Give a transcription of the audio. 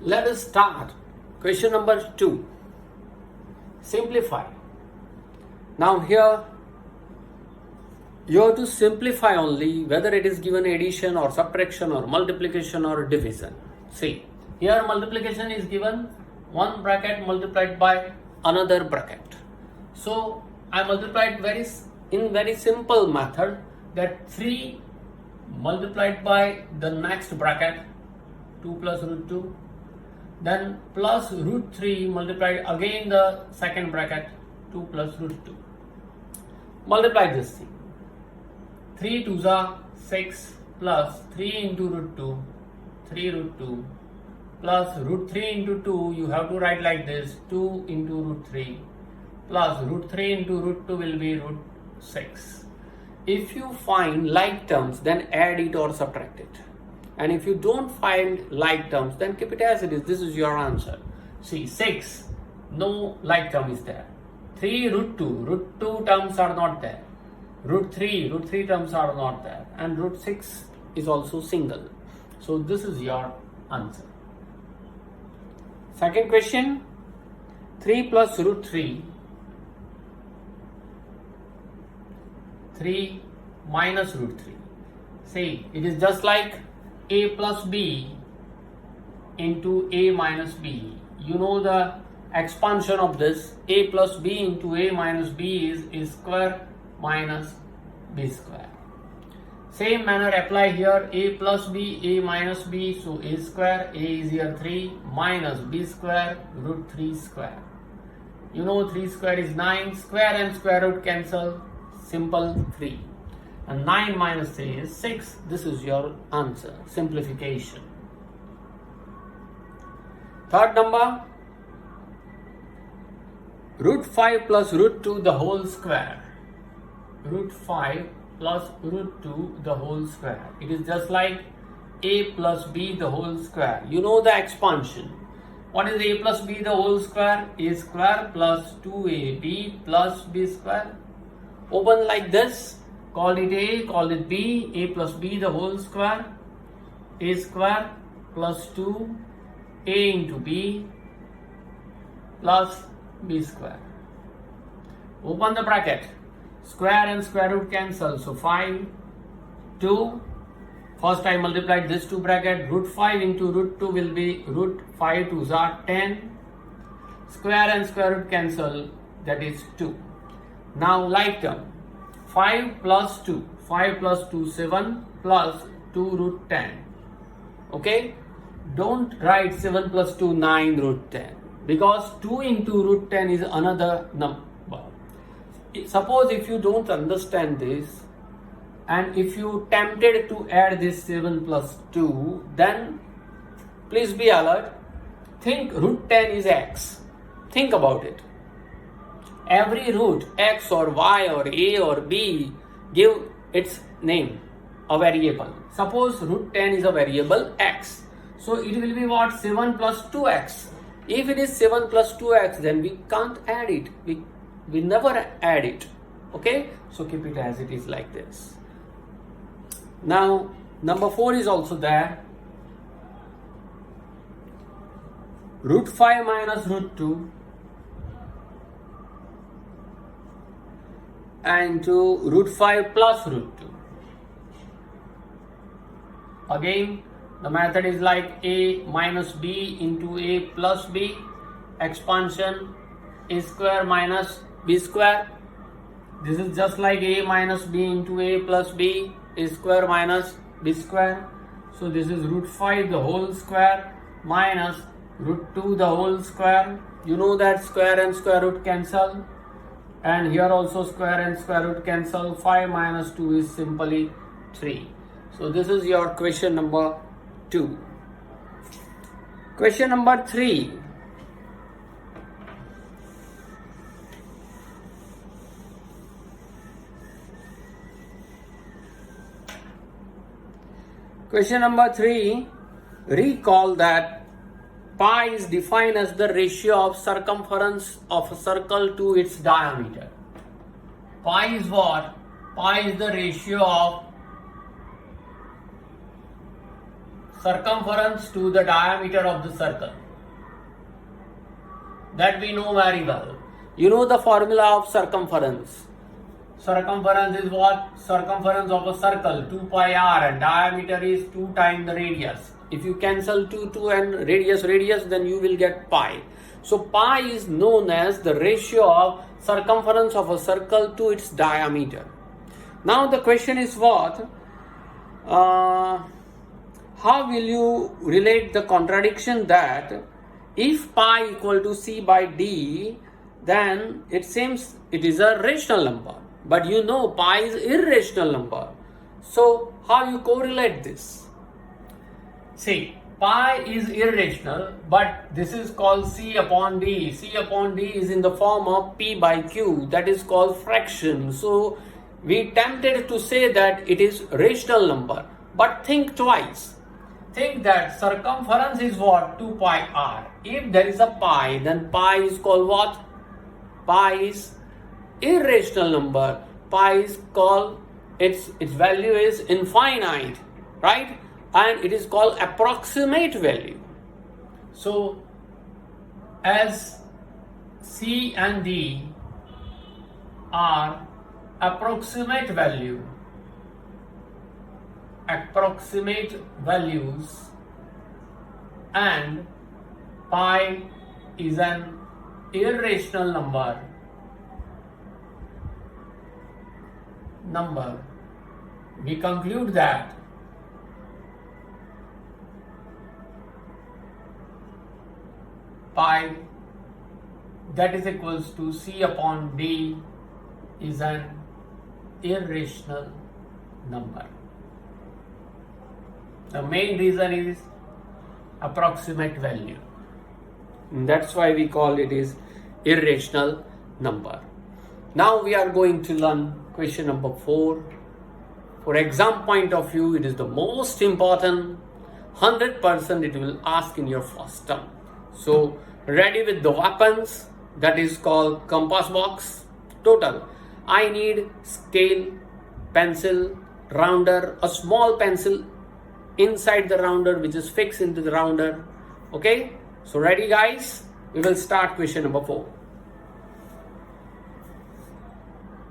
Let us start. Question number 2. Simplify. Now here you have to simplify only whether it is given addition or subtraction or multiplication or division. See, here multiplication is given, one bracket multiplied by another bracket. So I multiplied in very simple method, that 3 multiplied by the next bracket 2 plus root 2, then plus root 3 multiplied again the second bracket 2 plus root 2. Multiply this thing. 3 2s are 6 plus 3 into root 2, 3 root 2 plus root 3 into 2, you have to write like this, 2 into root 3 plus root 3 into root 2 will be root 6. If you find like terms, then add it or subtract it. And if you don't find like terms, then keep it as it is. This is your answer. See, 6, no like term is there. 3 root 2 terms are not there. Root 3 terms are not there. And root 6 is also single. So this is your answer. Second question, 3 plus root 3, 3 minus root 3. See, it is just like a plus b into a minus b. You know the expansion of this, a plus b into a minus b is a square minus b square. Same manner apply here, a plus b, a minus b, so a square, a is here 3 minus b square root 3 square. You know 3 square is 9, square and square root cancel, simple 3. And 9 minus 3 is 6. This is your answer. Simplification. Third number, root 5 plus root 2 the whole square. Root 5 plus root 2 the whole square. It is just like a plus b the whole square. You know the expansion. What is a plus b the whole square? A square plus 2ab plus b square. Open like this. Call it a, call it b, a plus b the whole square, a square plus 2, a into b plus b square. Open the bracket, square and square root cancel, so 5, 2, first I multiplied this 2 bracket, root 5 into root 2 will be root 5 2s are 10, square and square root cancel, that is 2. Now like term. 5 plus 2, 5 plus 2, 7 plus 2 root 10. Okay? Don't write 7 plus 2, 9 root 10. Because 2 into root 10 is another number. Suppose if you don't understand this, and if you tempted to add this 7 plus 2, then please be alert. Think root 10 is x. Think about it. Every root, x or y or a or b, give its name, a variable. Suppose root 10 is a variable x. So it will be what? 7 plus 2x. If it is 7 plus 2x, then we can't add it. We never add it. Okay? So keep it as it is like this. Now, number 4 is also there. Root 5 minus root 2. And to root 5 plus root 2. Again, the method is like a minus b into a plus b. Expansion, a square minus b square. This is just like a minus b into a plus b, a square minus b square. So this is root 5 the whole square minus root 2 the whole square. You know that square and square root cancel. And here also square and square root cancel. 5 minus 2 is simply 3. So this is your question number 2. Question number 3. Question number 3. Recall that pi is defined as the ratio of circumference of a circle to its diameter. Pi is what? Pi is the ratio of circumference to the diameter of the circle. That we know very well. You know the formula of circumference. Circumference is what? Circumference of a circle, 2 pi r, and diameter is 2 times the radius. If you cancel 2 and radius, then you will get pi. So pi is known as the ratio of circumference of a circle to its diameter. Now the question is what? How will you relate the contradiction that if pi equal to c by d, then it seems it is a rational number. But you know pi is irrational number. So how you correlate this? See, pi is irrational, but this is called c upon d. C upon d is in the form of p by q. That is called fraction. So we tempted to say that it is rational number. But think twice. Think that circumference is what? 2 pi r. If there is a pi, then pi is called what? Pi is irrational number. Pi is called, its value is infinite, right? And it is called approximate value. So as c and d are approximate values, and pi is an irrational number, we conclude that pi that is equals to c upon d is an irrational number. The main reason is approximate value. That's why we call it is irrational number. Now we are going to learn question number 4. For exam point of view, it is the most important. 100% it will ask in your first term. So ready with the weapons, that is called compass box. Total, I need scale, pencil, rounder, a small pencil inside the rounder which is fixed into the rounder. Okay, so ready guys, we will start question number 4.